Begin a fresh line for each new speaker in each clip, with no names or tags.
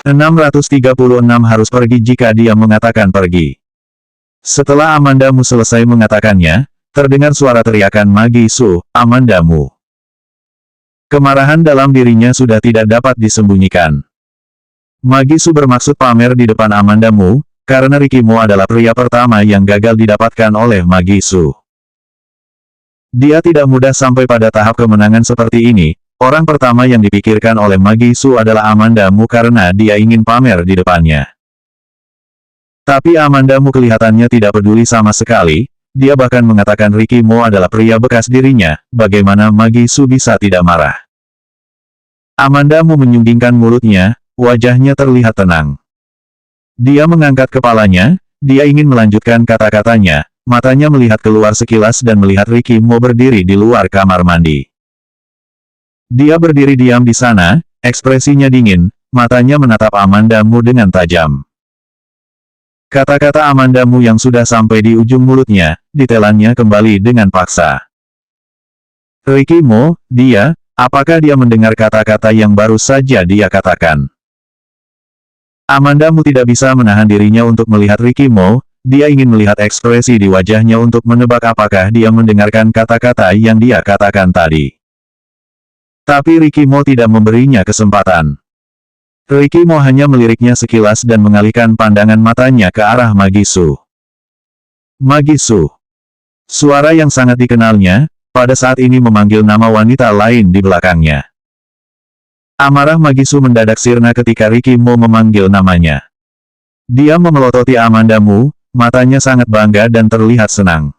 636 harus pergi jika dia mengatakan pergi. Setelah Amanda Mu selesai mengatakannya, terdengar suara teriakan Magi Su, Amanda Mu. Kemarahan dalam dirinya sudah tidak dapat disembunyikan. Magi Su bermaksud pamer di depan Amanda Mu, karena Ricky Mo adalah pria pertama yang gagal didapatkan oleh Magi Su. Dia tidak mudah sampai pada tahap kemenangan seperti ini. Orang pertama yang dipikirkan oleh Magi Su adalah Amanda Mu karena dia ingin pamer di depannya. Tapi Amanda Mu kelihatannya tidak peduli sama sekali, dia bahkan mengatakan Ricky Mo adalah pria bekas dirinya, bagaimana Magi Su bisa tidak marah. Amanda Mu menyunggingkan mulutnya, wajahnya terlihat tenang. Dia mengangkat kepalanya, dia ingin melanjutkan kata-katanya, matanya melihat keluar sekilas dan melihat Ricky Mo berdiri di luar kamar mandi. Dia berdiri diam di sana, ekspresinya dingin, matanya menatap Amanda Mu dengan tajam. Kata-kata Amanda Mu yang sudah sampai di ujung mulutnya, ditelannya kembali dengan paksa. Ricky Mo, apakah dia mendengar kata-kata yang baru saja dia katakan? Amanda Mu tidak bisa menahan dirinya untuk melihat Ricky Mo, dia ingin melihat ekspresi di wajahnya untuk menebak apakah dia mendengarkan kata-kata yang dia katakan tadi. Tapi Ricky Mo tidak memberinya kesempatan. Ricky Mo hanya meliriknya sekilas dan mengalihkan pandangan matanya ke arah Magi Su. Magi Su. Suara yang sangat dikenalnya, pada saat ini memanggil nama wanita lain di belakangnya. Amarah Magi Su mendadak sirna ketika Ricky Mo memanggil namanya. Dia memelototi Amanda Mu, matanya sangat bangga dan terlihat senang.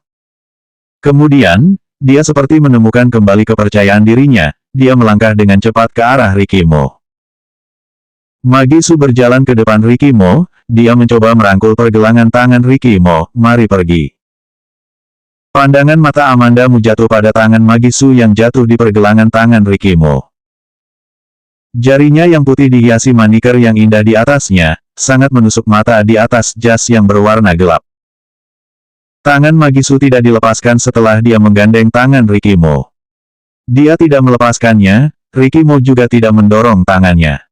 Kemudian, dia seperti menemukan kembali kepercayaan dirinya, dia melangkah dengan cepat ke arah Ricky Mo. Magi Su berjalan ke depan Ricky Mo, dia mencoba merangkul pergelangan tangan Ricky Mo, mari pergi. Pandangan mata Amanda Mu jatuh pada tangan Magi Su yang jatuh di pergelangan tangan Ricky Mo. Jarinya yang putih dihiasi maniker yang indah di atasnya, sangat menusuk mata di atas jas yang berwarna gelap. Tangan Magi Su tidak dilepaskan setelah dia menggandeng tangan Ricky Mo. Dia tidak melepaskannya, Ricky Mo juga tidak mendorong tangannya.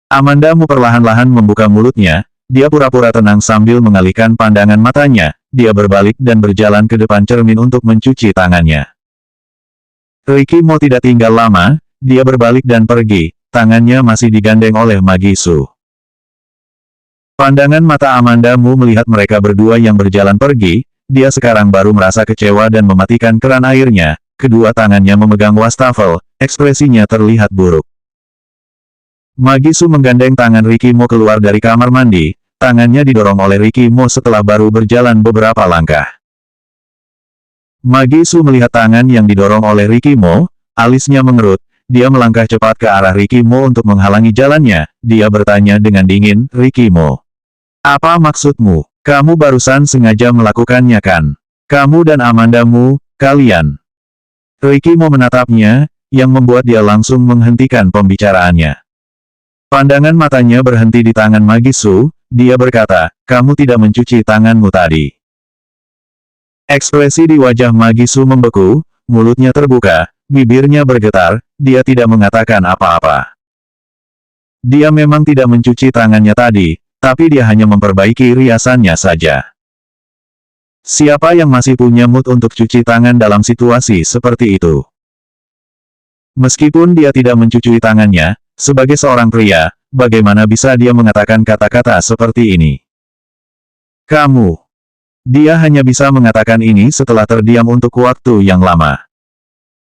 Amanda Mu perlahan-lahan membuka mulutnya, dia pura-pura tenang sambil mengalihkan pandangan matanya, dia berbalik dan berjalan ke depan cermin untuk mencuci tangannya. Ricky Mo tidak tinggal lama, dia berbalik dan pergi, tangannya masih digandeng oleh Magi Su. Pandangan mata Amanda Mu melihat mereka berdua yang berjalan pergi, dia sekarang baru merasa kecewa dan mematikan keran airnya. Kedua tangannya memegang wastafel, ekspresinya terlihat buruk. Magi Su menggandeng tangan Ricky Mo keluar dari kamar mandi, tangannya didorong oleh Ricky Mo setelah baru berjalan beberapa langkah. Magi Su melihat tangan yang didorong oleh Ricky Mo, alisnya mengerut, dia melangkah cepat ke arah Ricky Mo untuk menghalangi jalannya, dia bertanya dengan dingin, Ricky Mo. Apa maksudmu? Kamu barusan sengaja melakukannya kan? Kamu dan Amanda Mu, kalian. Ricky Mo menatapnya, yang membuat dia langsung menghentikan pembicaraannya. Pandangan matanya berhenti di tangan Magi Su, dia berkata, kamu tidak mencuci tanganmu tadi. Ekspresi di wajah Magi Su membeku, mulutnya terbuka, bibirnya bergetar, dia tidak mengatakan apa-apa. Dia memang tidak mencuci tangannya tadi, tapi dia hanya memperbaiki riasannya saja. Siapa yang masih punya mood untuk cuci tangan dalam situasi seperti itu? Meskipun dia tidak mencuci tangannya, sebagai seorang pria, bagaimana bisa dia mengatakan kata-kata seperti ini? Kamu. Dia hanya bisa mengatakan ini setelah terdiam untuk waktu yang lama.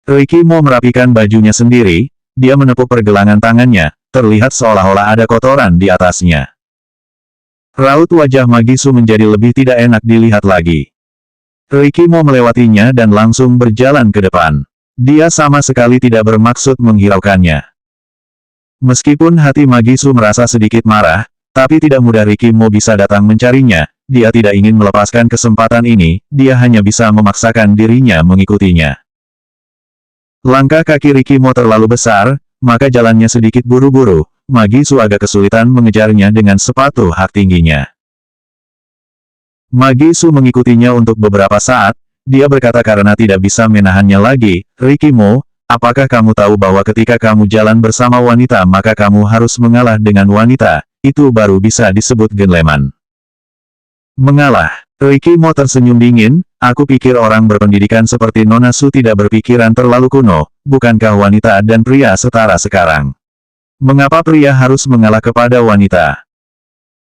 Ricky Mo merapikan bajunya sendiri, dia menepuk pergelangan tangannya, terlihat seolah-olah ada kotoran di atasnya. Raut wajah Magi Su menjadi lebih tidak enak dilihat lagi. Ricky Mo melewatinya dan langsung berjalan ke depan. Dia sama sekali tidak bermaksud menghiraukannya. Meskipun hati Magi Su merasa sedikit marah, tapi tidak mudah Ricky Mo bisa datang mencarinya, dia tidak ingin melepaskan kesempatan ini, dia hanya bisa memaksakan dirinya mengikutinya. Langkah kaki Ricky Mo terlalu besar, maka jalannya sedikit buru-buru. Magi Su agak kesulitan mengejarnya dengan sepatu hak tingginya. Magi Su mengikutinya untuk beberapa saat, dia berkata karena tidak bisa menahannya lagi, Ricky Mo, apakah kamu tahu bahwa ketika kamu jalan bersama wanita maka kamu harus mengalah dengan wanita, itu baru bisa disebut gentleman. Mengalah. Ricky Mo tersenyum dingin, aku pikir orang berpendidikan seperti Nona Su tidak berpikiran terlalu kuno, bukankah wanita dan pria setara sekarang? Mengapa pria harus mengalah kepada wanita?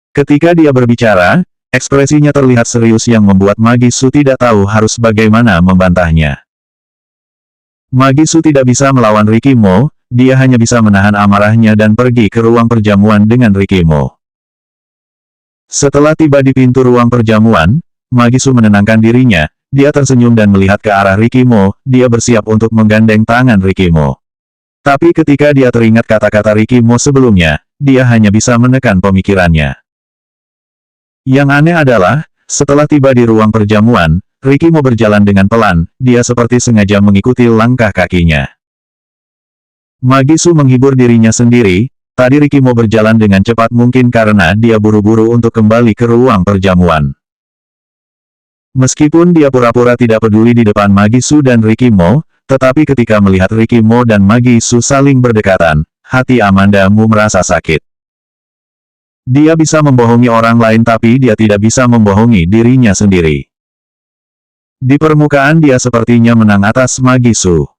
Ketika dia berbicara, ekspresinya terlihat serius yang membuat Magisu tidak tahu harus bagaimana membantahnya. Magisu tidak bisa melawan Ricky Mo, dia hanya bisa menahan amarahnya dan pergi ke ruang perjamuan dengan Ricky Mo. Setelah tiba di pintu ruang perjamuan, Magisu menenangkan dirinya, dia tersenyum dan melihat ke arah Ricky Mo, dia bersiap untuk menggandeng tangan Ricky Mo. Tapi ketika dia teringat kata-kata Ricky Mo sebelumnya, dia hanya bisa menekan pemikirannya. Yang aneh adalah, setelah tiba di ruang perjamuan, Ricky Mo berjalan dengan pelan, dia seperti sengaja mengikuti langkah kakinya. Magisu menghibur dirinya sendiri, tadi Ricky Mo berjalan dengan cepat mungkin karena dia buru-buru untuk kembali ke ruang perjamuan. Meskipun dia pura-pura tidak peduli di depan Magisu dan Ricky Mo, tetapi ketika melihat Ricky Mo dan Magisu saling berdekatan, hati Amanda Mu merasa sakit. Dia bisa membohongi orang lain tapi dia tidak bisa membohongi dirinya sendiri. Di permukaan dia sepertinya menang atas Magisu.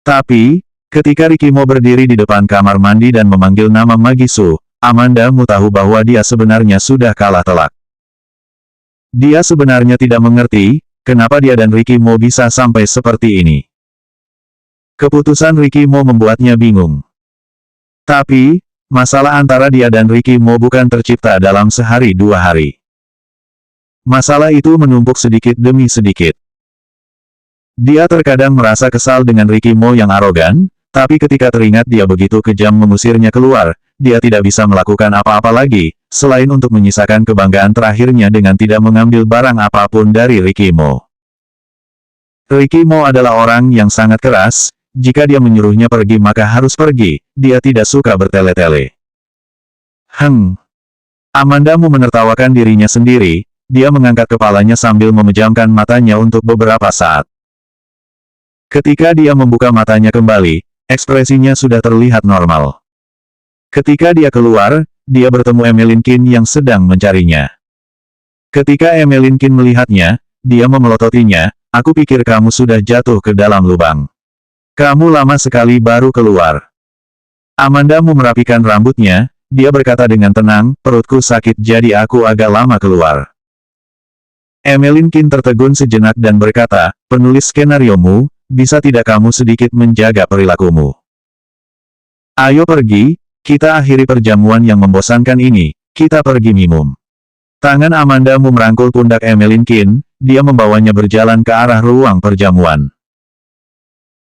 Tapi, ketika Ricky Mo berdiri di depan kamar mandi dan memanggil nama Magisu, Amanda Mu tahu bahwa dia sebenarnya sudah kalah telak. Dia sebenarnya tidak mengerti, kenapa dia dan Ricky Mo bisa sampai seperti ini. Keputusan Ricky Mo membuatnya bingung. Tapi, masalah antara dia dan Ricky Mo bukan tercipta dalam sehari dua hari. Masalah itu menumpuk sedikit demi sedikit. Dia terkadang merasa kesal dengan Ricky Mo yang arogan, tapi ketika teringat dia begitu kejam mengusirnya keluar, dia tidak bisa melakukan apa-apa lagi, selain untuk menyisakan kebanggaan terakhirnya dengan tidak mengambil barang apapun dari Ricky Mo. Ricky Mo adalah orang yang sangat keras, jika dia menyuruhnya pergi maka harus pergi, dia tidak suka bertele-tele. Amanda Mu menertawakan dirinya sendiri, dia mengangkat kepalanya sambil memejamkan matanya untuk beberapa saat. Ketika dia membuka matanya kembali, ekspresinya sudah terlihat normal. Ketika dia keluar, dia bertemu Emeline Qin yang sedang mencarinya. Ketika Emeline Qin melihatnya, dia memelototinya, aku pikir kamu sudah jatuh ke dalam lubang. Kamu lama sekali baru keluar. Amanda Mu merapikan rambutnya, dia berkata dengan tenang, perutku sakit jadi aku agak lama keluar. Emeline Qin tertegun sejenak dan berkata, penulis skenariomu, bisa tidak kamu sedikit menjaga perilakumu? Ayo pergi, kita akhiri perjamuan yang membosankan ini, kita pergi minum. Tangan Amanda Mu merangkul pundak Emeline Qin, dia membawanya berjalan ke arah ruang perjamuan.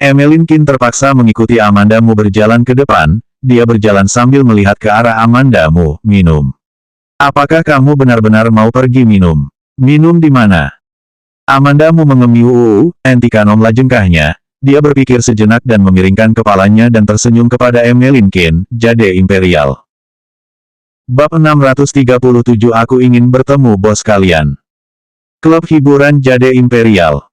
Emeline Qin terpaksa mengikuti Amanda Mu berjalan ke depan, dia berjalan sambil melihat ke arah Amanda Mu, minum. Apakah kamu benar-benar mau pergi minum? Minum di mana? Amanda Mu mengemil entikanomlah jengkahnya, dia berpikir sejenak dan memiringkan kepalanya dan tersenyum kepada Emeline Qin, Jade Imperial. Bab 637 Aku ingin bertemu bos kalian. Klub hiburan Jade Imperial.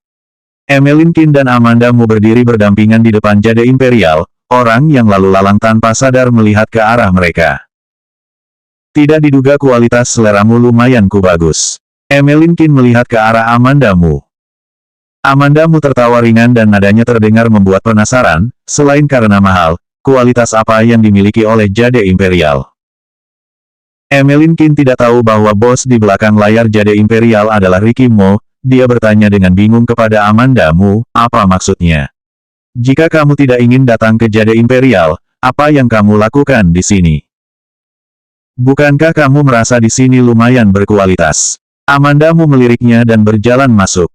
Emeline Qin dan Amanda Mu berdiri berdampingan di depan Jade Imperial, orang yang lalu lalang tanpa sadar melihat ke arah mereka. Tidak diduga kualitas seleramu lumayan bagus. Emeline Qin melihat ke arah Amanda Mu. Amanda Mu tertawa ringan dan nadanya terdengar membuat penasaran, selain karena mahal, kualitas apa yang dimiliki oleh Jade Imperial. Emeline Qin tidak tahu bahwa bos di belakang layar Jade Imperial adalah Ricky Mo, dia bertanya dengan bingung kepada Amanda Mu, apa maksudnya? Jika kamu tidak ingin datang ke Jade Imperial, apa yang kamu lakukan di sini? Bukankah kamu merasa di sini lumayan berkualitas? Amanda Mu meliriknya dan berjalan masuk.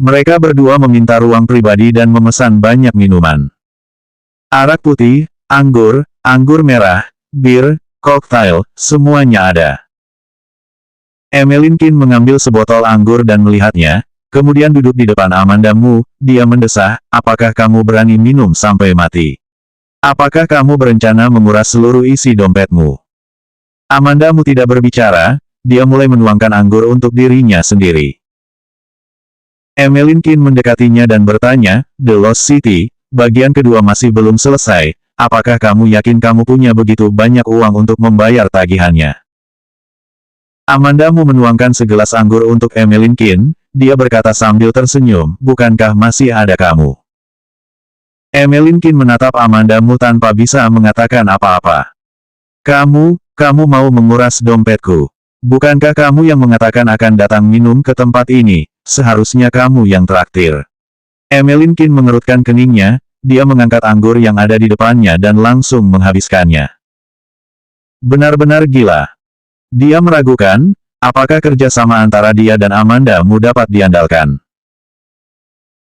Mereka berdua meminta ruang pribadi dan memesan banyak minuman. Arak putih, anggur merah, bir, koktail, semuanya ada. Emeline Qin mengambil sebotol anggur dan melihatnya, kemudian duduk di depan Amanda Mu, dia mendesah, apakah kamu berani minum sampai mati? Apakah kamu berencana menguras seluruh isi dompetmu? Amanda Mu tidak berbicara, dia mulai menuangkan anggur untuk dirinya sendiri. Emeline Qin mendekatinya dan bertanya, The Lost City, bagian kedua masih belum selesai. Apakah kamu yakin kamu punya begitu banyak uang untuk membayar tagihannya? Amandamu menuangkan segelas anggur untuk Emeline Kin. Dia berkata sambil tersenyum, bukankah masih ada kamu? Emeline Kin menatap Amandamu tanpa bisa mengatakan apa-apa. Kamu mau menguras dompetku. Bukankah kamu yang mengatakan akan datang minum ke tempat ini? Seharusnya kamu yang traktir. Emeline Kin mengerutkan keningnya, dia mengangkat anggur yang ada di depannya dan langsung menghabiskannya. Benar-benar gila. Dia meragukan, apakah kerjasama antara dia dan Amandamu dapat diandalkan.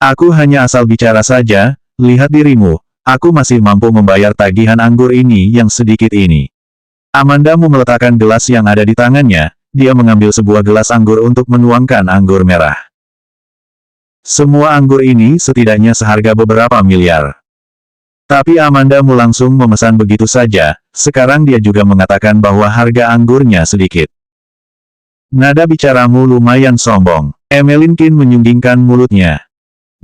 Aku hanya asal bicara saja. Lihat dirimu, aku masih mampu membayar tagihan anggur ini yang sedikit ini. Amandamu meletakkan gelas yang ada di tangannya, dia mengambil sebuah gelas anggur untuk menuangkan anggur merah. Semua anggur ini setidaknya seharga beberapa miliar. Tapi Amandamu langsung memesan begitu saja, sekarang dia juga mengatakan bahwa harga anggurnya sedikit. Nada bicaramu lumayan sombong. Emeline Kin menyunggingkan mulutnya.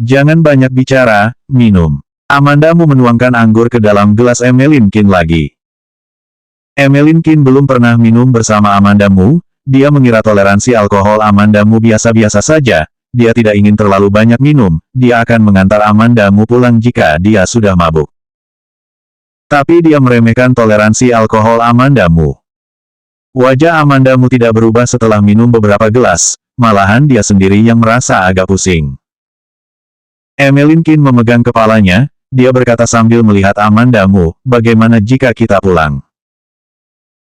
Jangan banyak bicara, minum. Amandamu menuangkan anggur ke dalam gelas Emeline Kin lagi. Emeline Kin belum pernah minum bersama Amandamu, dia mengira toleransi alkohol Amandamu biasa-biasa saja, dia tidak ingin terlalu banyak minum, dia akan mengantar Amandamu pulang jika dia sudah mabuk. Tapi dia meremehkan toleransi alkohol Amandamu. Wajah Amandamu tidak berubah setelah minum beberapa gelas, malahan dia sendiri yang merasa agak pusing. Emeline Kin memegang kepalanya, dia berkata sambil melihat Amandamu, bagaimana jika kita pulang?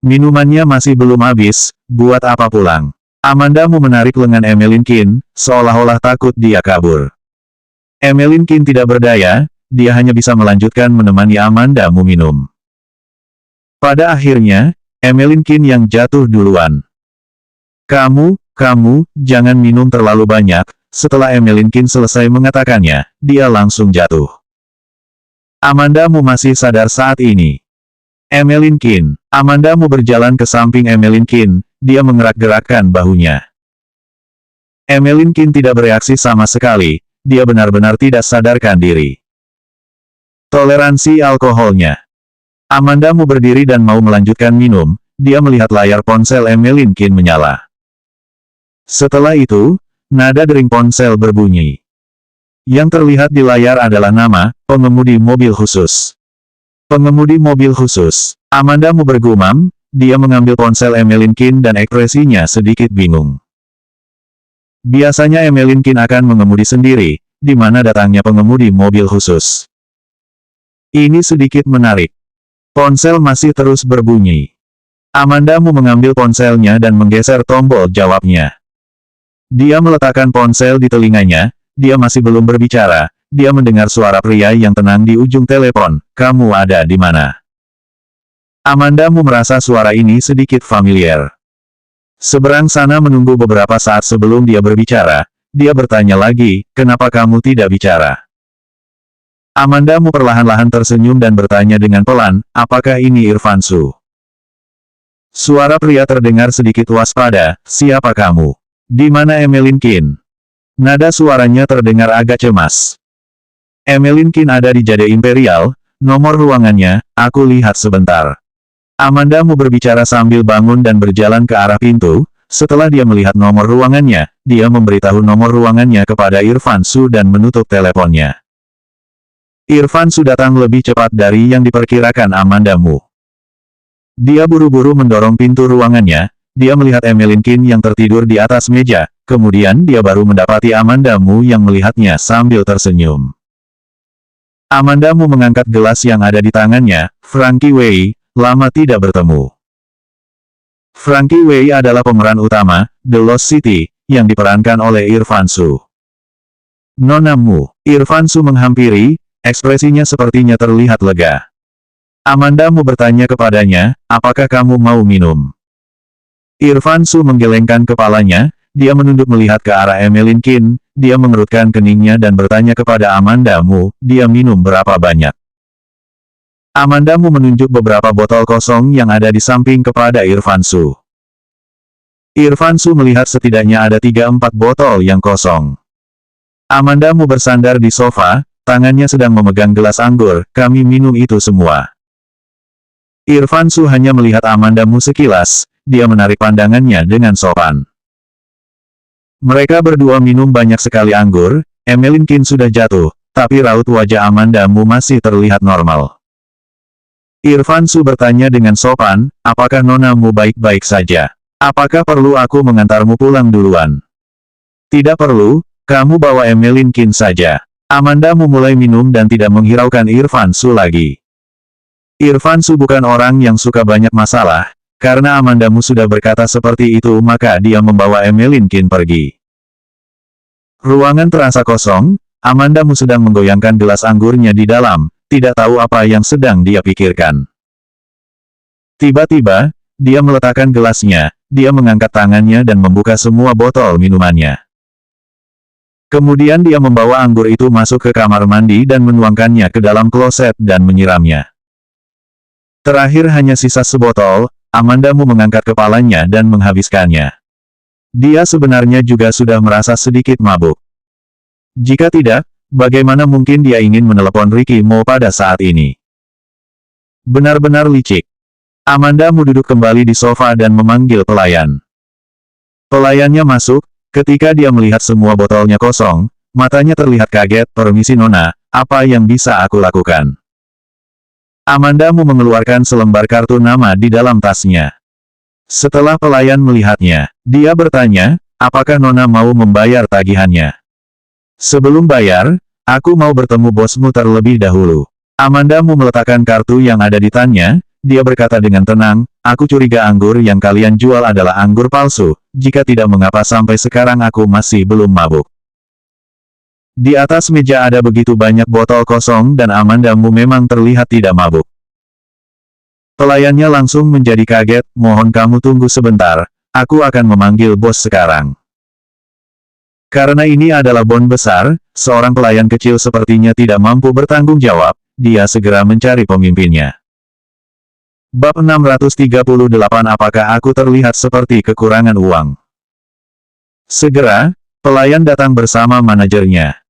Minumannya masih belum habis, buat apa pulang? Amandamu menarik lengan Emeline Kin, seolah-olah takut dia kabur. Emeline Kin tidak berdaya, dia hanya bisa melanjutkan menemani Amandamu minum. Pada akhirnya, Emeline Kin yang jatuh duluan. Kamu, jangan minum terlalu banyak. Setelah Emeline Kin selesai mengatakannya, dia langsung jatuh. Amandamu masih sadar saat ini. Emeline Kin. Amandamu berjalan ke samping Emeline Kin, dia mengerak-gerakkan bahunya. Emeline Kin tidak bereaksi sama sekali, dia benar-benar tidak sadarkan diri. Toleransi alkoholnya. Amandamu berdiri dan mau melanjutkan minum, dia melihat layar ponsel Emeline Kin menyala. Setelah itu, nada dering ponsel berbunyi. Yang terlihat di layar adalah nama, pengemudi mobil khusus. Pengemudi mobil khusus. Amandamu bergumam, dia mengambil ponsel Emeline Kin dan ekspresinya sedikit bingung. Biasanya Emeline Kin akan mengemudi sendiri, di mana datangnya pengemudi mobil khusus. Ini sedikit menarik. Ponsel masih terus berbunyi. Amandamu mengambil ponselnya dan menggeser tombol jawabnya. Dia meletakkan ponsel di telinganya, dia masih belum berbicara, dia mendengar suara pria yang tenang di ujung telepon, kamu ada di mana? Amandamu merasa suara ini sedikit familiar. Seberang sana menunggu beberapa saat sebelum dia berbicara, dia bertanya lagi, kenapa kamu tidak bicara? Amandamu perlahan-lahan tersenyum dan bertanya dengan pelan, apakah ini Irfansu? Suara pria terdengar sedikit waspada, siapa kamu? Di mana Emeline Kin? Nada suaranya terdengar agak cemas. Emeline Kin ada di Jade Imperial, nomor ruangannya, aku lihat sebentar. Amandamu berbicara sambil bangun dan berjalan ke arah pintu, setelah dia melihat nomor ruangannya, dia memberitahu nomor ruangannya kepada Irfansu dan menutup teleponnya. Irfansu datang lebih cepat dari yang diperkirakan Amandamu. Dia buru-buru mendorong pintu ruangannya, dia melihat Emeline Kin yang tertidur di atas meja, kemudian dia baru mendapati Amandamu yang melihatnya sambil tersenyum. Amandamu mengangkat gelas yang ada di tangannya, Frankie Wei, lama tidak bertemu. Frankie Wei adalah pemeran utama, The Lost City, yang diperankan oleh Irfansu. Nonamu, Irfansu menghampiri, ekspresinya sepertinya terlihat lega. Amandamu bertanya kepadanya, apakah kamu mau minum? Irfansu menggelengkan kepalanya, dia menunduk melihat ke arah Emeline Kin, dia mengerutkan keningnya dan bertanya kepada Amandamu, dia minum berapa banyak? Amandamu menunjuk beberapa botol kosong yang ada di samping kepada Irfansu. Irfansu melihat setidaknya ada 3-4 botol yang kosong. Amandamu bersandar di sofa, tangannya sedang memegang gelas anggur, kami minum itu semua. Irfan Su hanya melihat Amanda Mu sekilas, dia menarik pandangannya dengan sopan. Mereka berdua minum banyak sekali anggur, Emeline Qin sudah jatuh, tapi raut wajah Amanda Mu masih terlihat normal. Irfan Su bertanya dengan sopan, apakah Nona Mu baik-baik saja? Apakah perlu aku mengantarmu pulang duluan? Tidak perlu, kamu bawa Emeline Qin saja. Amanda Mu mulai minum dan tidak menghiraukan Irfan Su lagi. Irfan Su bukan orang yang suka banyak masalah, karena Amanda Mu sudah berkata seperti itu maka dia membawa Emeline Qin pergi. Ruangan terasa kosong, Amanda Mu sedang menggoyangkan gelas anggurnya di dalam, tidak tahu apa yang sedang dia pikirkan. Tiba-tiba, dia meletakkan gelasnya, dia mengangkat tangannya dan membuka semua botol minumannya. Kemudian dia membawa anggur itu masuk ke kamar mandi dan menuangkannya ke dalam kloset dan menyiramnya. Terakhir hanya sisa sebotol, Amanda Mu mengangkat kepalanya dan menghabiskannya. Dia sebenarnya juga sudah merasa sedikit mabuk. Jika tidak, bagaimana mungkin dia ingin menelepon Ricky Mo pada saat ini? Benar-benar licik. Amanda Mu duduk kembali di sofa dan memanggil pelayan. Pelayannya masuk, ketika dia melihat semua botolnya kosong, matanya terlihat kaget, permisi Nona, apa yang bisa aku lakukan? Amanda Mu mengeluarkan selembar kartu nama di dalam tasnya. Setelah pelayan melihatnya, dia bertanya, apakah Nona mau membayar tagihannya? Sebelum bayar, aku mau bertemu bosmu terlebih dahulu. Amanda Mu meletakkan kartu yang ada di tannya, dia berkata dengan tenang, aku curiga anggur yang kalian jual adalah anggur palsu, jika tidak mengapa sampai sekarang aku masih belum mabuk. Di atas meja ada begitu banyak botol kosong dan Amanda Mu memang terlihat tidak mabuk. Pelayannya langsung menjadi kaget, mohon kamu tunggu sebentar, aku akan memanggil bos sekarang. Karena ini adalah bon besar, seorang pelayan kecil sepertinya tidak mampu bertanggung jawab, dia segera mencari pemimpinnya. Bab 638 Apakah aku terlihat seperti kekurangan uang? Segera, pelayan datang bersama manajernya.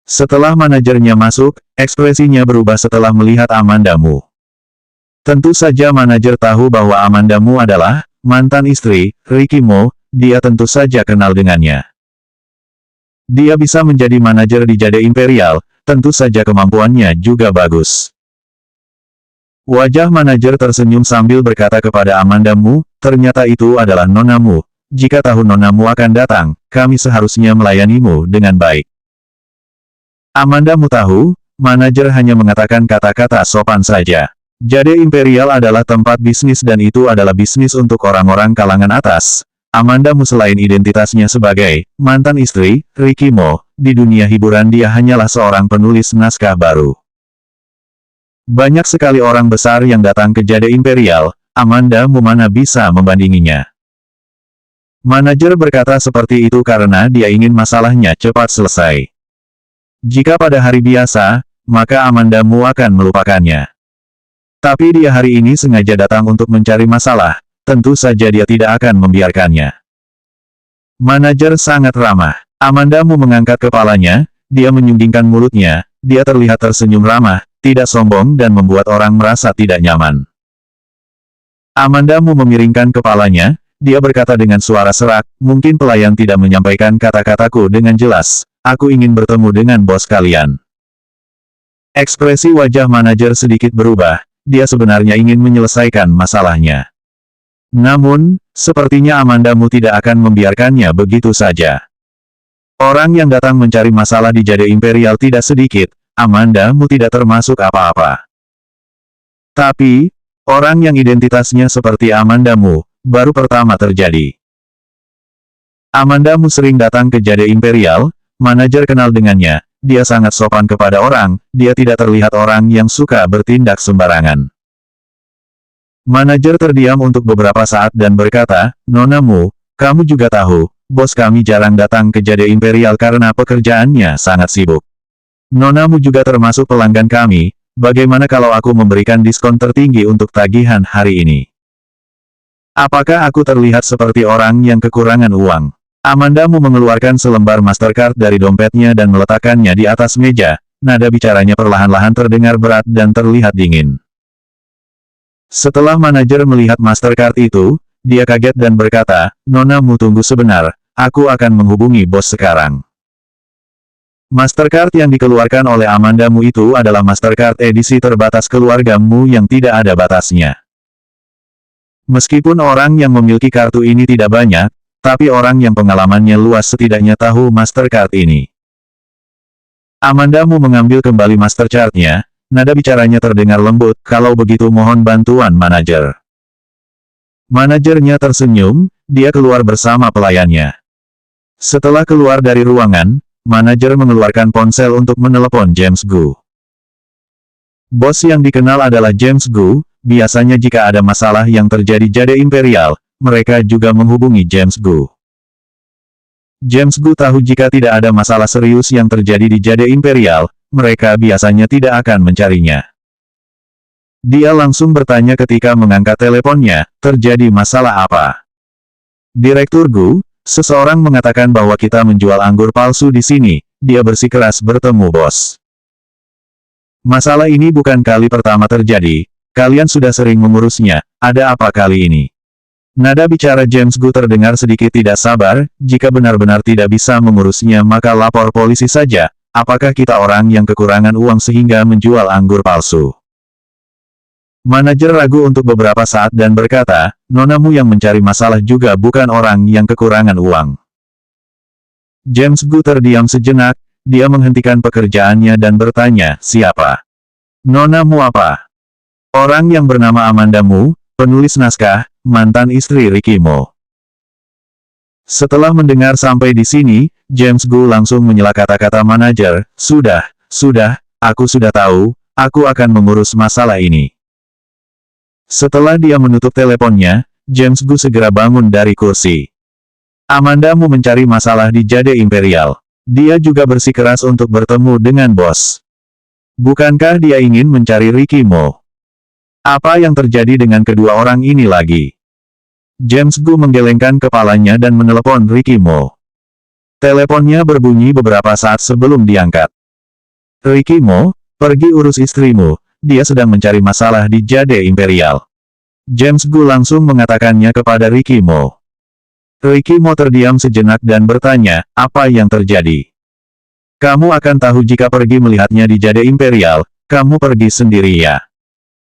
Setelah manajernya masuk, ekspresinya berubah setelah melihat Amanda Mu. Tentu saja manajer tahu bahwa Amanda Mu adalah mantan istri Ricky Mo, dia tentu saja kenal dengannya. Dia bisa menjadi manajer di Jade Imperial, tentu saja kemampuannya juga bagus. Wajah manajer tersenyum sambil berkata kepada Amanda Mu, ternyata itu adalah Nona Mu. Jika tahu Nona Mu akan datang, kami seharusnya melayanimu dengan baik. Amanda Mu tahu, manajer hanya mengatakan kata-kata sopan saja. Jade Imperial adalah tempat bisnis dan itu adalah bisnis untuk orang-orang kalangan atas. Amanda Mu selain identitasnya sebagai mantan istri Ricky Mo, di dunia hiburan dia hanyalah seorang penulis naskah baru. Banyak sekali orang besar yang datang ke Jade Imperial, Amanda Mu mana bisa membandinginya. Manajer berkata seperti itu karena dia ingin masalahnya cepat selesai. Jika pada hari biasa, maka Amanda Mu akan melupakannya. Tapi dia hari ini sengaja datang untuk mencari masalah, tentu saja dia tidak akan membiarkannya. Manajer sangat ramah. Amanda Mu mengangkat kepalanya, dia menyunggingkan mulutnya, dia terlihat tersenyum ramah, tidak sombong dan membuat orang merasa tidak nyaman. Amanda Mu memiringkan kepalanya, dia berkata dengan suara serak, mungkin pelayan tidak menyampaikan kata-kataku dengan jelas. Aku ingin bertemu dengan bos kalian. Ekspresi wajah manajer sedikit berubah, dia sebenarnya ingin menyelesaikan masalahnya. Namun, sepertinya Amanda Mu tidak akan membiarkannya begitu saja. Orang yang datang mencari masalah di Jade Imperial tidak sedikit, Amanda Mu tidak termasuk apa-apa. Tapi, orang yang identitasnya seperti Amanda Mu, baru pertama terjadi. Amanda Mu sering datang ke Jade Imperial, manajer kenal dengannya, dia sangat sopan kepada orang, dia tidak terlihat orang yang suka bertindak sembarangan. Manajer terdiam untuk beberapa saat dan berkata, Nona Mu, kamu juga tahu, bos kami jarang datang ke Jade Imperial karena pekerjaannya sangat sibuk. Nona Mu juga termasuk pelanggan kami, bagaimana kalau aku memberikan diskon tertinggi untuk tagihan hari ini? Apakah aku terlihat seperti orang yang kekurangan uang? Amanda Mu mengeluarkan selembar Mastercard dari dompetnya dan meletakkannya di atas meja, nada bicaranya perlahan-lahan terdengar berat dan terlihat dingin. Setelah manajer melihat Mastercard itu, dia kaget dan berkata, "Nona Mu, tunggu sebentar, aku akan menghubungi bos sekarang." Mastercard yang dikeluarkan oleh Amanda Mu itu adalah Mastercard edisi terbatas keluarga Mu yang tidak ada batasnya. Meskipun orang yang memiliki kartu ini tidak banyak, tapi orang yang pengalamannya luas setidaknya tahu Mastercard ini. Amanda Mu mengambil kembali Mastercard-nya, nada bicaranya terdengar lembut, "Kalau begitu mohon bantuan manajer." Manajernya tersenyum, dia keluar bersama pelayannya. Setelah keluar dari ruangan, manajer mengeluarkan ponsel untuk menelepon James Gu. Bos yang dikenal adalah James Gu, biasanya jika ada masalah yang terjadi Jade Imperial, mereka juga menghubungi James Gu. James Gu tahu jika tidak ada masalah serius yang terjadi di Jade Imperial, mereka biasanya tidak akan mencarinya. Dia langsung bertanya ketika mengangkat teleponnya, "Terjadi masalah apa?" "Direktur Gu, seseorang mengatakan bahwa kita menjual anggur palsu di sini." Dia bersikeras bertemu bos. "Masalah ini bukan kali pertama terjadi, kalian sudah sering mengurusnya, ada apa kali ini?" Nada bicara James Gu terdengar sedikit tidak sabar, "Jika benar-benar tidak bisa mengurusnya maka lapor polisi saja, apakah kita orang yang kekurangan uang sehingga menjual anggur palsu?" Manajer ragu untuk beberapa saat dan berkata, "Nona Mu yang mencari masalah juga bukan orang yang kekurangan uang." James Gu terdiam sejenak, dia menghentikan pekerjaannya dan bertanya, "Siapa? Nona Mu apa?" "Orang yang bernama Amanda Mu, penulis naskah, mantan istri Ricky Mo." Setelah mendengar sampai di sini, James Gu langsung menyela kata-kata manajer, sudah, aku sudah tahu, aku akan mengurus masalah ini." Setelah dia menutup teleponnya, James Gu segera bangun dari kursi. Amanda Mu mencari masalah di Jade Imperial. Dia juga bersikeras untuk bertemu dengan bos. Bukankah dia ingin mencari Ricky Mo? Apa yang terjadi dengan kedua orang ini lagi? James Gu menggelengkan kepalanya dan menelepon Ricky Mo. Teleponnya berbunyi beberapa saat sebelum diangkat. "Ricky Mo, pergi urus istrimu. Dia sedang mencari masalah di Jade Imperial." James Gu langsung mengatakannya kepada Ricky Mo. Ricky Mo terdiam sejenak dan bertanya, "Apa yang terjadi?" "Kamu akan tahu jika pergi melihatnya di Jade Imperial, kamu pergi sendiri ya.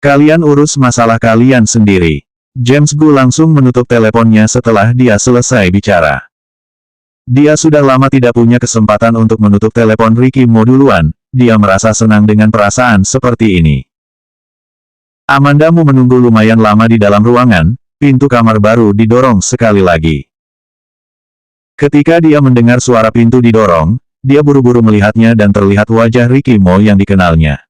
Kalian urus masalah kalian sendiri." James Gu langsung menutup teleponnya setelah dia selesai bicara. Dia sudah lama tidak punya kesempatan untuk menutup telepon Ricky Mo duluan, dia merasa senang dengan perasaan seperti ini. Amanda Mu menunggu lumayan lama di dalam ruangan, pintu kamar baru didorong sekali lagi. Ketika dia mendengar suara pintu didorong, dia buru-buru melihatnya dan terlihat wajah Ricky Mo yang dikenalnya.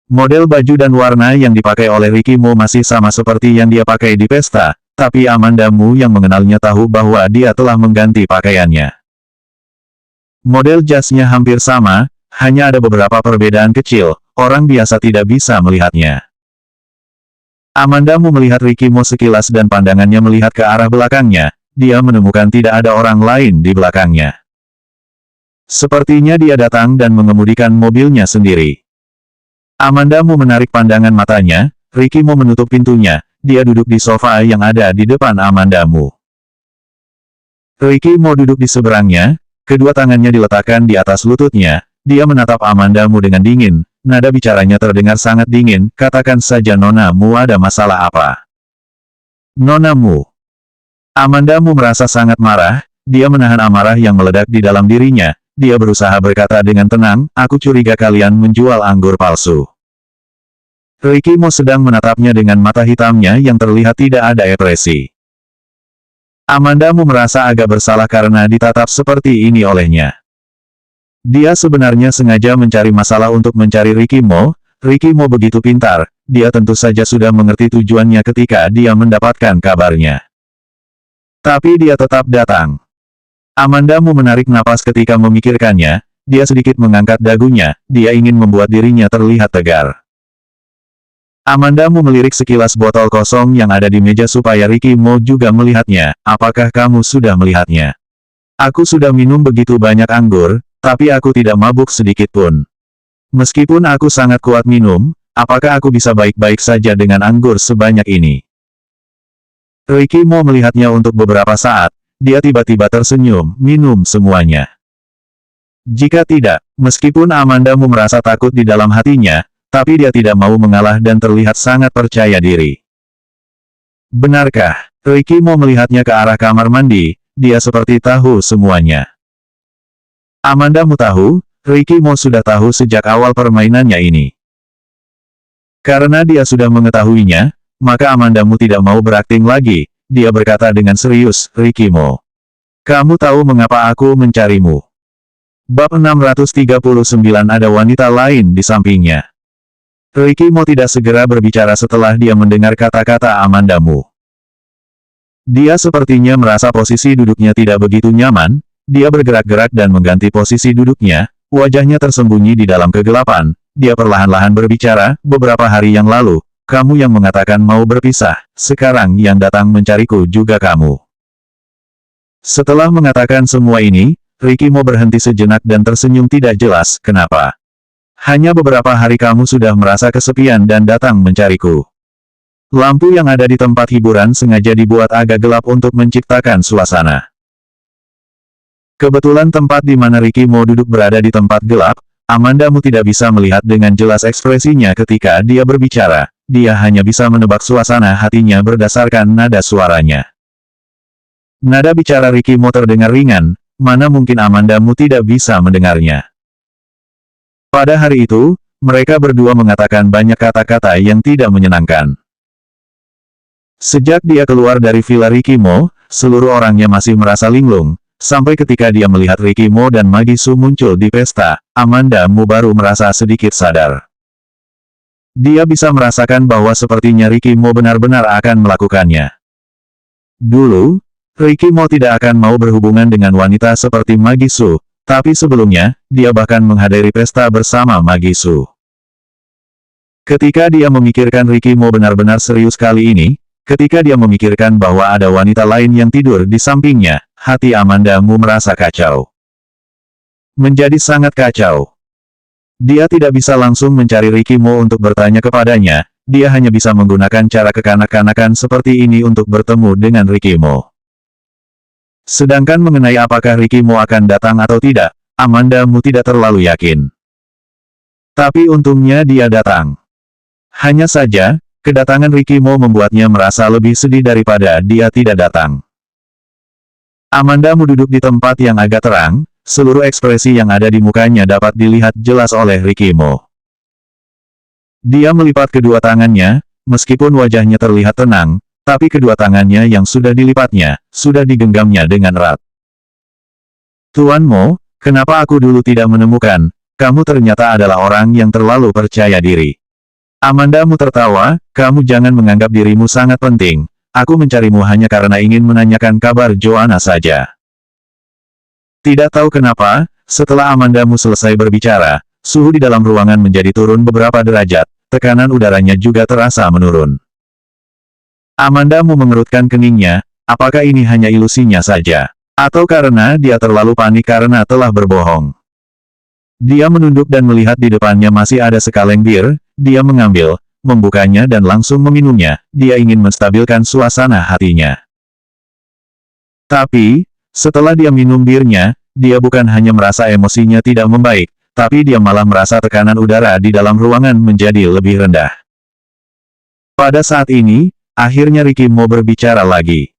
Model baju dan warna yang dipakai oleh Ricky Mo masih sama seperti yang dia pakai di pesta, tapi Amanda Mu yang mengenalnya tahu bahwa dia telah mengganti pakaiannya. Model jasnya hampir sama, hanya ada beberapa perbedaan kecil, orang biasa tidak bisa melihatnya. Amanda Mu melihat Ricky Mo sekilas dan pandangannya melihat ke arah belakangnya, dia menemukan tidak ada orang lain di belakangnya. Sepertinya dia datang dan mengemudikan mobilnya sendiri. Amanda Mu menarik pandangan matanya, Ricky Mo menutup pintunya, dia duduk di sofa yang ada di depan Amanda Mu. Ricky Mo duduk di seberangnya, kedua tangannya diletakkan di atas lututnya, dia menatap Amanda Mu dengan dingin, nada bicaranya terdengar sangat dingin, "Katakan saja Nona Mu, ada masalah apa?" "Nona Mu." Amanda Mu merasa sangat marah, dia menahan amarah yang meledak di dalam dirinya, dia berusaha berkata dengan tenang, "Aku curiga kalian menjual anggur palsu." Ricky Mo sedang menatapnya dengan mata hitamnya yang terlihat tidak ada ekspresi. Amanda Mu merasa agak bersalah karena ditatap seperti ini olehnya. Dia sebenarnya sengaja mencari masalah untuk mencari Ricky Mo. Ricky Mo begitu pintar, dia tentu saja sudah mengerti tujuannya ketika dia mendapatkan kabarnya. Tapi dia tetap datang. Amanda Mu menarik napas ketika memikirkannya, dia sedikit mengangkat dagunya, dia ingin membuat dirinya terlihat tegar. Amanda Mu melirik sekilas botol kosong yang ada di meja supaya Ricky Mo juga melihatnya, "Apakah kamu sudah melihatnya? Aku sudah minum begitu banyak anggur, tapi aku tidak mabuk sedikit pun. Meskipun aku sangat kuat minum, apakah aku bisa baik-baik saja dengan anggur sebanyak ini? Ricky Mo melihatnya untuk beberapa saat, dia tiba-tiba tersenyum, minum semuanya. Jika tidak, meskipun Amanda Mu merasa takut di dalam hatinya, tapi dia tidak mau mengalah dan terlihat sangat percaya diri. Benarkah? Ricky Mo melihatnya ke arah kamar mandi, dia seperti tahu semuanya. Amanda Mu tahu, Ricky Mo sudah tahu sejak awal permainannya ini. Karena dia sudah mengetahuinya, maka Amanda Mu tidak mau berakting lagi, dia berkata dengan serius, Ricky Mo. Kamu tahu mengapa aku mencarimu? Bab 639 ada wanita lain di sampingnya. Ricky Mo tidak segera berbicara setelah dia mendengar kata-kata Amanda Mu. Dia sepertinya merasa posisi duduknya tidak begitu nyaman, dia bergerak-gerak dan mengganti posisi duduknya, wajahnya tersembunyi di dalam kegelapan, dia perlahan-lahan berbicara, beberapa hari yang lalu, kamu yang mengatakan mau berpisah, sekarang yang datang mencariku juga kamu. Setelah mengatakan semua ini, Ricky Mo berhenti sejenak dan tersenyum tidak jelas, kenapa? Hanya beberapa hari kamu sudah merasa kesepian dan datang mencariku. Lampu yang ada di tempat hiburan sengaja dibuat agak gelap untuk menciptakan suasana. Kebetulan tempat di mana Ricky Mo duduk berada di tempat gelap, Amanda Mu tidak bisa melihat dengan jelas ekspresinya ketika dia berbicara, dia hanya bisa menebak suasana hatinya berdasarkan nada suaranya. Nada bicara Ricky Mo terdengar ringan, mana mungkin Amanda Mu tidak bisa mendengarnya. Pada hari itu, mereka berdua mengatakan banyak kata-kata yang tidak menyenangkan. Sejak dia keluar dari villa Ricky Mo, seluruh orangnya masih merasa linglung. Sampai ketika dia melihat Ricky Mo dan Magi Su muncul di pesta, Amanda Mu baru merasa sedikit sadar. Dia bisa merasakan bahwa sepertinya Ricky Mo benar-benar akan melakukannya. Dulu, Ricky Mo tidak akan mau berhubungan dengan wanita seperti Magi Su, tapi sebelumnya, dia bahkan menghadiri pesta bersama Magi Su. Ketika dia memikirkan Ricky Mo benar-benar serius kali ini, ketika dia memikirkan bahwa ada wanita lain yang tidur di sampingnya, hati Amanda Mu merasa kacau. Menjadi sangat kacau. Dia tidak bisa langsung mencari Ricky Mo untuk bertanya kepadanya, dia hanya bisa menggunakan cara kekanak-kanakan seperti ini untuk bertemu dengan Ricky Mo. Sedangkan mengenai apakah Ricky Mo akan datang atau tidak, Amanda Mu tidak terlalu yakin. Tapi untungnya dia datang. Hanya saja, kedatangan Ricky Mo membuatnya merasa lebih sedih daripada dia tidak datang. Amanda Mu duduk di tempat yang agak terang, seluruh ekspresi yang ada di mukanya dapat dilihat jelas oleh Ricky Mo. Dia melipat kedua tangannya, meskipun wajahnya terlihat tenang, tapi kedua tangannya yang sudah dilipatnya, sudah digenggamnya dengan erat. Tuan Mo, kenapa aku dulu tidak menemukan, kamu ternyata adalah orang yang terlalu percaya diri. Amanda Mu tertawa, kamu jangan menganggap dirimu sangat penting. Aku mencarimu hanya karena ingin menanyakan kabar Joanna saja. Tidak tahu kenapa, setelah Amanda Mu selesai berbicara, suhu di dalam ruangan menjadi turun beberapa derajat, tekanan udaranya juga terasa menurun. Amanda Mu mengerutkan keningnya, apakah ini hanya ilusinya saja? Atau karena dia terlalu panik karena telah berbohong? Dia menunduk dan melihat di depannya masih ada sekaleng bir, dia mengambil, membukanya dan langsung meminumnya, dia ingin menstabilkan suasana hatinya. Tapi, setelah dia minum birnya, dia bukan hanya merasa emosinya tidak membaik, tapi dia malah merasa tekanan udara di dalam ruangan menjadi lebih rendah. Pada saat ini, akhirnya Ricky Mo berbicara lagi.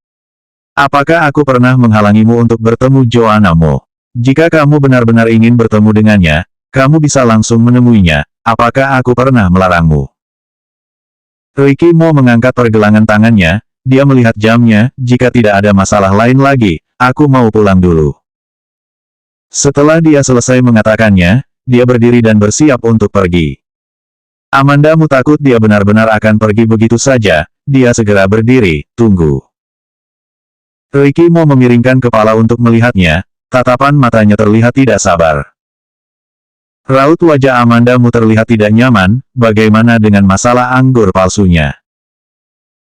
Apakah aku pernah menghalangimu untuk bertemu Joanna Mo? Jika kamu benar-benar ingin bertemu dengannya, kamu bisa langsung menemuinya, apakah aku pernah melarangmu? Ricky Mo mengangkat pergelangan tangannya, dia melihat jamnya, jika tidak ada masalah lain lagi, aku mau pulang dulu. Setelah dia selesai mengatakannya, dia berdiri dan bersiap untuk pergi. Amanda Mu takut dia benar-benar akan pergi begitu saja, dia segera berdiri, tunggu. Ricky Mo memiringkan kepala untuk melihatnya, tatapan matanya terlihat tidak sabar. Raut wajah Amanda Mu terlihat tidak nyaman, bagaimana dengan masalah anggur palsunya?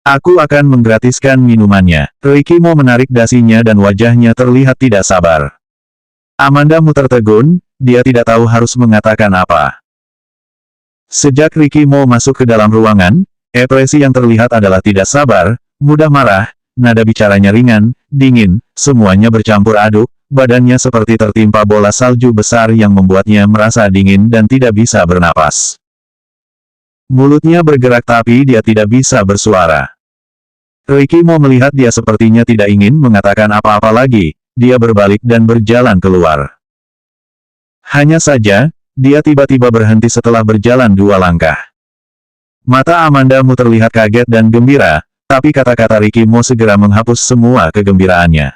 Aku akan menggratiskan minumannya. Ricky Mo menarik dasinya dan wajahnya terlihat tidak sabar. Amanda Mu tertegun, dia tidak tahu harus mengatakan apa. Sejak Ricky Mo masuk ke dalam ruangan, ekspresi yang terlihat adalah tidak sabar, mudah marah, nada bicaranya ringan, dingin, semuanya bercampur aduk, badannya seperti tertimpa bola salju besar yang membuatnya merasa dingin dan tidak bisa bernapas. Mulutnya bergerak tapi dia tidak bisa bersuara. Ricky Mo melihat dia sepertinya tidak ingin mengatakan apa-apa lagi, dia berbalik dan berjalan keluar. Hanya saja, dia tiba-tiba berhenti setelah berjalan 2 langkah. Mata Amanda Mu terlihat kaget dan gembira, tapi kata-kata Ricky Mo segera menghapus semua kegembiraannya.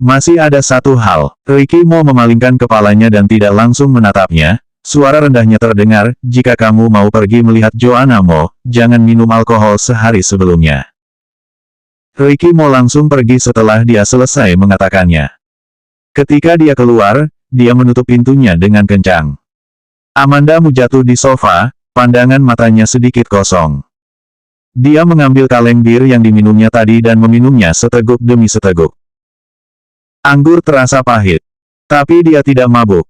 Masih ada satu hal, Ricky Mo memalingkan kepalanya dan tidak langsung menatapnya. Suara rendahnya terdengar, jika kamu mau pergi melihat Joanna Mo, jangan minum alkohol sehari sebelumnya. Ricky Mo langsung pergi setelah dia selesai mengatakannya. Ketika dia keluar, dia menutup pintunya dengan kencang. Amanda Mu jatuh di sofa, pandangan matanya sedikit kosong. Dia mengambil kaleng bir yang diminumnya tadi dan meminumnya seteguk demi seteguk. Anggur terasa pahit. Tapi dia tidak mabuk.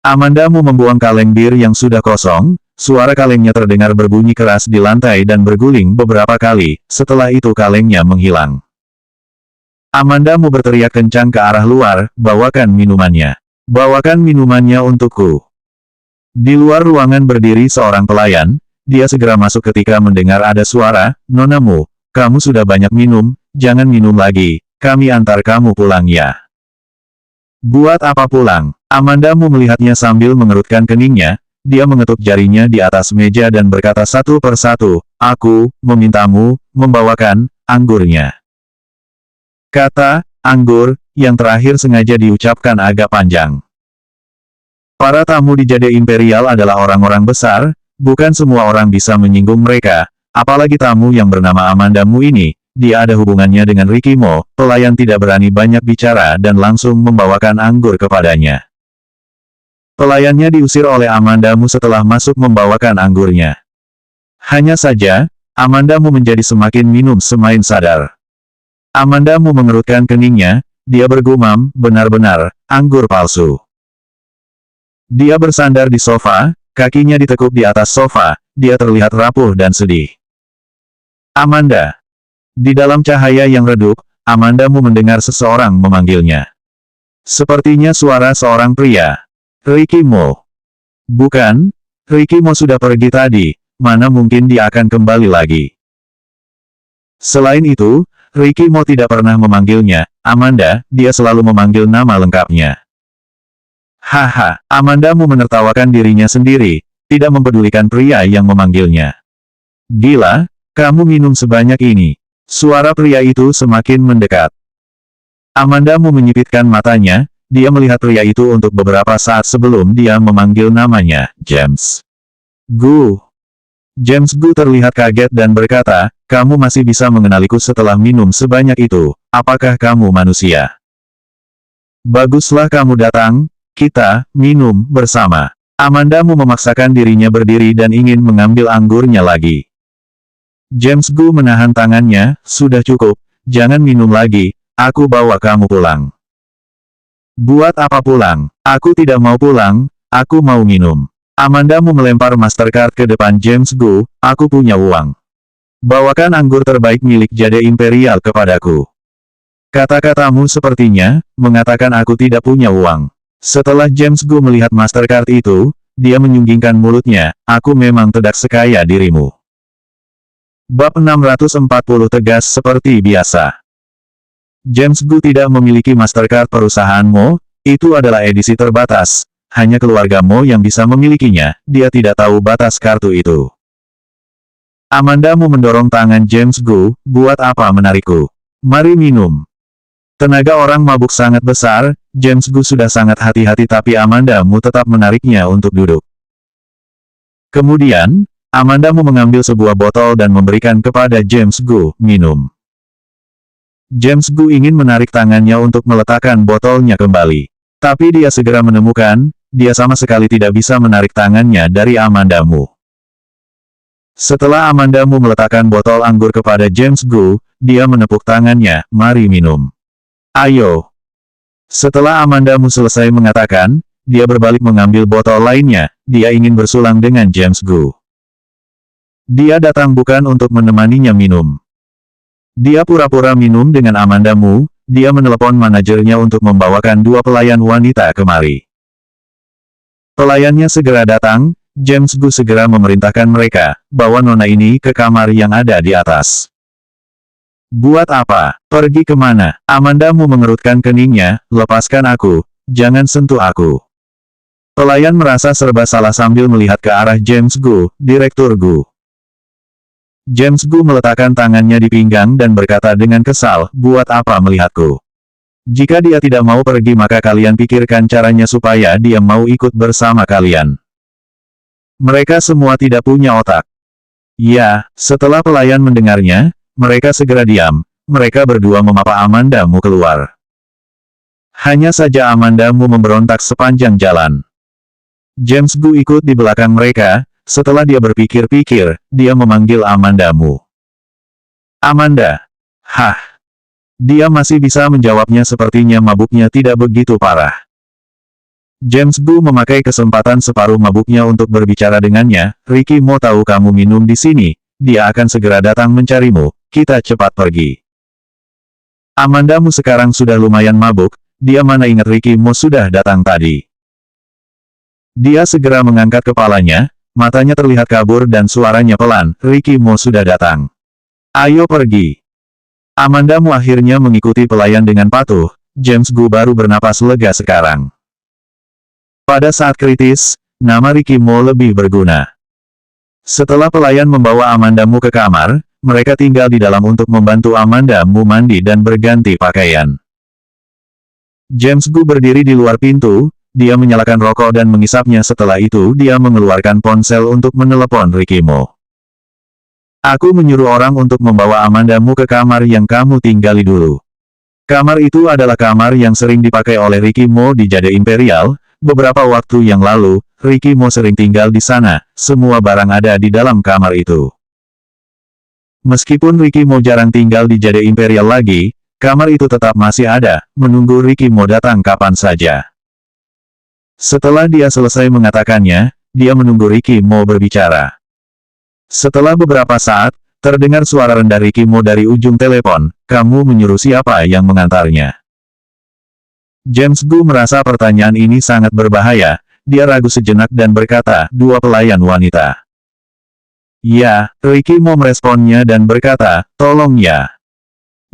Amanda Mu membuang kaleng bir yang sudah kosong, suara kalengnya terdengar berbunyi keras di lantai dan berguling beberapa kali, setelah itu kalengnya menghilang. Amanda Mu berteriak kencang ke arah luar, bawakan minumannya. Bawakan minumannya untukku. Di luar ruangan berdiri seorang pelayan, dia segera masuk ketika mendengar ada suara, Nona Mu, kamu sudah banyak minum, jangan minum lagi, kami antar kamu pulang ya. Buat apa pulang? Amanda Mu melihatnya sambil mengerutkan keningnya, dia mengetuk jarinya di atas meja dan berkata satu persatu, aku memintamu membawakan anggurnya. Kata anggur yang terakhir sengaja diucapkan agak panjang. Para tamu di Jade Imperial adalah orang-orang besar, bukan semua orang bisa menyinggung mereka, apalagi tamu yang bernama Amanda Mu ini. Dia ada hubungannya dengan Ricky Mo, pelayan tidak berani banyak bicara dan langsung membawakan anggur kepadanya. Pelayannya diusir oleh Amanda Mu setelah masuk membawakan anggurnya. Hanya saja, Amanda Mu menjadi semakin minum semakin sadar. Amanda Mu mengerutkan keningnya, dia bergumam, benar-benar, anggur palsu. Dia bersandar di sofa, kakinya ditekuk di atas sofa, dia terlihat rapuh dan sedih. Amanda. Di dalam cahaya yang redup, Amanda Mu mendengar seseorang memanggilnya. Sepertinya suara seorang pria. Ricky Mo. Bukan, Ricky Mo sudah pergi tadi, mana mungkin dia akan kembali lagi. Selain itu, Ricky Mo tidak pernah memanggilnya, Amanda, dia selalu memanggil nama lengkapnya. Haha, Amanda Mu menertawakan dirinya sendiri, tidak mempedulikan pria yang memanggilnya. Gila, kamu minum sebanyak ini. Suara pria itu semakin mendekat. Amanda Mu menyipitkan matanya, dia melihat pria itu untuk beberapa saat sebelum dia memanggil namanya, James Gu. James Gu terlihat kaget dan berkata, kamu masih bisa mengenaliku setelah minum sebanyak itu, apakah kamu manusia? Baguslah kamu datang, kita minum bersama. Amanda Mu memaksakan dirinya berdiri dan ingin mengambil anggurnya lagi. James Gu menahan tangannya, sudah cukup, jangan minum lagi, aku bawa kamu pulang. Buat apa pulang? Aku tidak mau pulang, aku mau minum. Amanda Mu melempar Mastercard ke depan James Gu, aku punya uang. Bawakan anggur terbaik milik Jade Imperial kepadaku. Kata-katamu sepertinya, mengatakan aku tidak punya uang. Setelah James Gu melihat Mastercard itu, dia menyunggingkan mulutnya, aku memang tidak sekaya dirimu. Bab 640 tegas seperti biasa. James Gu tidak memiliki Mastercard perusahaan Mo, itu adalah edisi terbatas, hanya keluarga Mo yang bisa memilikinya, dia tidak tahu batas kartu itu. Amanda Mu mendorong tangan James Gu, buat apa menarikku? Mari minum. Tenaga orang mabuk sangat besar, James Gu sudah sangat hati-hati tapi Amanda Mu tetap menariknya untuk duduk. Kemudian, Amanda Mu mengambil sebuah botol dan memberikan kepada James Gu, minum. James Gu ingin menarik tangannya untuk meletakkan botolnya kembali. Tapi dia segera menemukan, dia sama sekali tidak bisa menarik tangannya dari Amanda Mu. Setelah Amanda Mu meletakkan botol anggur kepada James Gu, dia menepuk tangannya, mari minum. Ayo. Setelah Amanda Mu selesai mengatakan, dia berbalik mengambil botol lainnya, dia ingin bersulang dengan James Gu. Dia datang bukan untuk menemaninya minum. Dia pura-pura minum dengan Amanda Mu, dia menelepon manajernya untuk membawakan 2 pelayan wanita kemari. Pelayannya segera datang, James Gu segera memerintahkan mereka, bawa nona ini ke kamar yang ada di atas. Buat apa? Pergi kemana? Amanda Mu mengerutkan keningnya, lepaskan aku, jangan sentuh aku. Pelayan merasa serba salah sambil melihat ke arah James Gu, Direktur Gu. James Gu meletakkan tangannya di pinggang dan berkata dengan kesal, buat apa melihatku? Jika dia tidak mau pergi maka kalian pikirkan caranya supaya dia mau ikut bersama kalian. Mereka semua tidak punya otak. Ya, setelah pelayan mendengarnya, mereka segera diam, mereka berdua memapa Amanda Mu keluar. Hanya saja Amanda Mu memberontak sepanjang jalan. James Gu ikut di belakang mereka. Setelah dia berpikir-pikir, dia memanggil Amanda Mu. Amanda. Hah. Dia masih bisa menjawabnya sepertinya mabuknya tidak begitu parah. James Gu memakai kesempatan separuh mabuknya untuk berbicara dengannya, Ricky mau tahu kamu minum di sini, dia akan segera datang mencarimu, kita cepat pergi. Amanda Mu sekarang sudah lumayan mabuk, dia mana ingat Ricky Mo sudah datang tadi. Dia segera mengangkat kepalanya, matanya terlihat kabur dan suaranya pelan, Ricky Mo sudah datang. Ayo pergi. Amanda Mu akhirnya mengikuti pelayan dengan patuh, James Gu baru bernapas lega sekarang. Pada saat kritis, nama Ricky Mo lebih berguna. Setelah pelayan membawa Amanda Mu ke kamar, mereka tinggal di dalam untuk membantu Amanda Mu mandi dan berganti pakaian. James Gu berdiri di luar pintu, dia menyalakan rokok dan mengisapnya setelah itu dia mengeluarkan ponsel untuk menelepon Ricky Mo. Aku menyuruh orang untuk membawa Amanda Mu ke kamar yang kamu tinggali dulu. Kamar itu adalah kamar yang sering dipakai oleh Ricky Mo di Jade Imperial, beberapa waktu yang lalu, Ricky Mo sering tinggal di sana, semua barang ada di dalam kamar itu. Meskipun Ricky Mo jarang tinggal di Jade Imperial lagi, kamar itu tetap masih ada, menunggu Ricky Mo datang kapan saja. Setelah dia selesai mengatakannya, dia menunggu Ricky Mo berbicara. Setelah beberapa saat, terdengar suara rendah Ricky Mo dari ujung telepon, kamu menyuruh siapa yang mengantarnya? James Gu merasa pertanyaan ini sangat berbahaya, dia ragu sejenak dan berkata, 2 pelayan wanita. Ya, Ricky Mo meresponnya dan berkata, tolong ya.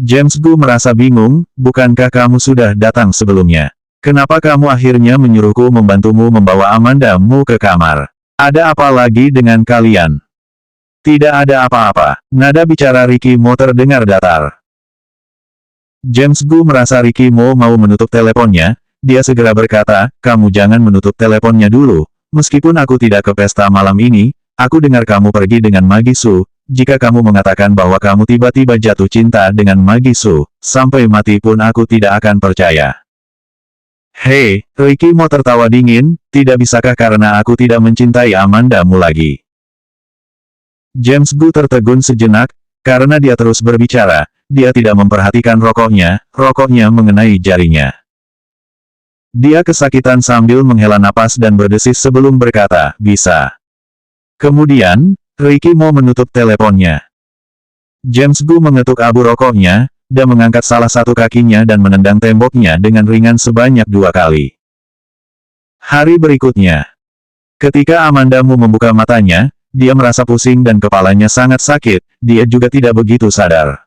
James Gu merasa bingung, bukankah kamu sudah datang sebelumnya? Kenapa kamu akhirnya menyuruhku membantumu membawa Amanda Mu ke kamar? Ada apa lagi dengan kalian? Tidak ada apa-apa. Nada bicara Ricky Mo terdengar datar. James Gu merasa Ricky Mo mau menutup teleponnya, dia segera berkata, kamu jangan menutup teleponnya dulu, meskipun aku tidak ke pesta malam ini, aku dengar kamu pergi dengan Magi Su, jika kamu mengatakan bahwa kamu tiba-tiba jatuh cinta dengan Magi Su, sampai mati pun aku tidak akan percaya. Hei, Ricky Mo tertawa dingin, tidak bisakah karena aku tidak mencintai Amanda Mu lagi? James Gu tertegun sejenak, karena dia terus berbicara, dia tidak memperhatikan rokoknya mengenai jarinya. Dia kesakitan sambil menghela napas dan berdesis sebelum berkata, bisa. Kemudian, Ricky Mo menutup teleponnya. James Gu mengetuk abu rokoknya, dan mengangkat salah satu kakinya dan menendang temboknya dengan ringan sebanyak 2 kali. Hari berikutnya, ketika Amanda Mu membuka matanya, dia merasa pusing dan kepalanya sangat sakit, dia juga tidak begitu sadar.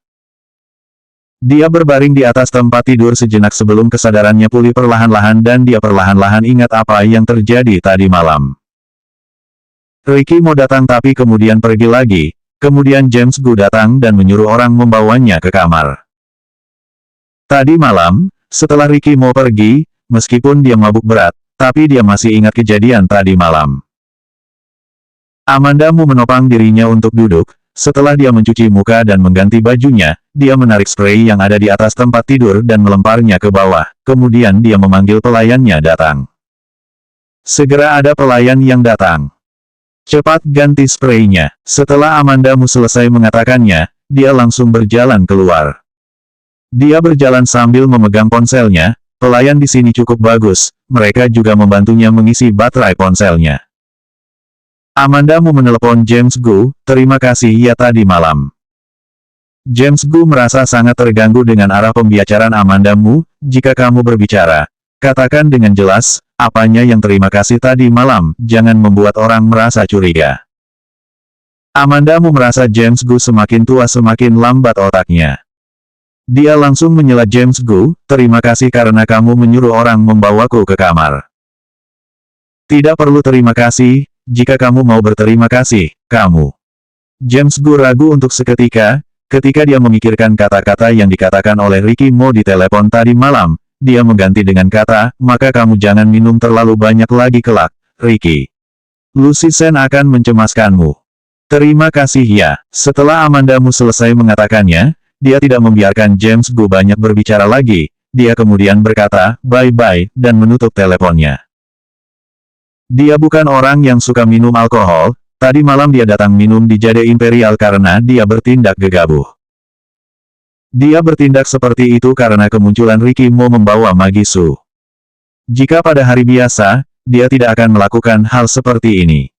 Dia berbaring di atas tempat tidur sejenak sebelum kesadarannya pulih perlahan-lahan dan dia perlahan-lahan ingat apa yang terjadi tadi malam. Ricky Mo datang tapi kemudian pergi lagi, kemudian James Gu datang dan menyuruh orang membawanya ke kamar. Tadi malam, setelah Ricky Mo pergi, meskipun dia mabuk berat, tapi dia masih ingat kejadian tadi malam. Amanda Mu menopang dirinya untuk duduk, setelah dia mencuci muka dan mengganti bajunya, dia menarik spray yang ada di atas tempat tidur dan melemparnya ke bawah, kemudian dia memanggil pelayannya datang. Segera ada pelayan yang datang. Cepat ganti spraynya. Setelah Amanda Mu selesai mengatakannya, dia langsung berjalan keluar. Dia berjalan sambil memegang ponselnya, pelayan di sini cukup bagus, mereka juga membantunya mengisi baterai ponselnya. Amanda Mu menelepon James Gu, terima kasih ya tadi malam. James Gu merasa sangat terganggu dengan arah pembicaraan Amanda Mu, jika kamu berbicara, katakan dengan jelas, apanya yang terima kasih tadi malam, jangan membuat orang merasa curiga. Amanda Mu merasa James Gu semakin tua semakin lambat otaknya. Dia langsung menyela James Gu, terima kasih karena kamu menyuruh orang membawaku ke kamar. Tidak perlu terima kasih, jika kamu mau berterima kasih, kamu. James Gu ragu untuk seketika, ketika dia memikirkan kata-kata yang dikatakan oleh Ricky Mo di telepon tadi malam, dia mengganti dengan kata, maka kamu jangan minum terlalu banyak lagi kelak, Ricky. Lucy Sen akan mencemaskanmu. Terima kasih ya. Setelah Amanda Mu selesai mengatakannya, dia tidak membiarkan James Gu banyak berbicara lagi, dia kemudian berkata, bye-bye, dan menutup teleponnya. Dia bukan orang yang suka minum alkohol, tadi malam dia datang minum di Jade Imperial karena dia bertindak gegabah. Dia bertindak seperti itu karena kemunculan Ricky Mo membawa Magisu. Jika pada hari biasa, dia tidak akan melakukan hal seperti ini.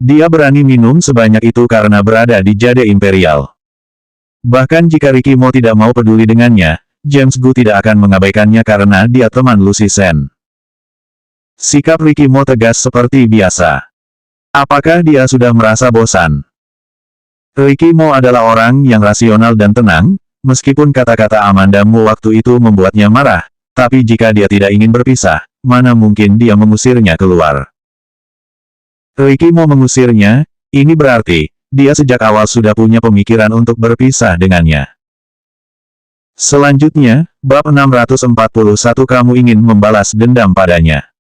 Dia berani minum sebanyak itu karena berada di Jade Imperial. Bahkan jika Ricky Mo tidak mau peduli dengannya, James Gu tidak akan mengabaikannya karena dia teman Lucy Sen. Sikap Ricky Mo tegas seperti biasa. Apakah dia sudah merasa bosan? Ricky Mo adalah orang yang rasional dan tenang, meskipun kata-kata Amanda Mu waktu itu membuatnya marah, tapi jika dia tidak ingin berpisah, mana mungkin dia mengusirnya keluar. Ricky Mo mengusirnya, ini berarti, dia sejak awal sudah punya pemikiran untuk berpisah dengannya. Selanjutnya, bab 641 kamu ingin membalas dendam padanya.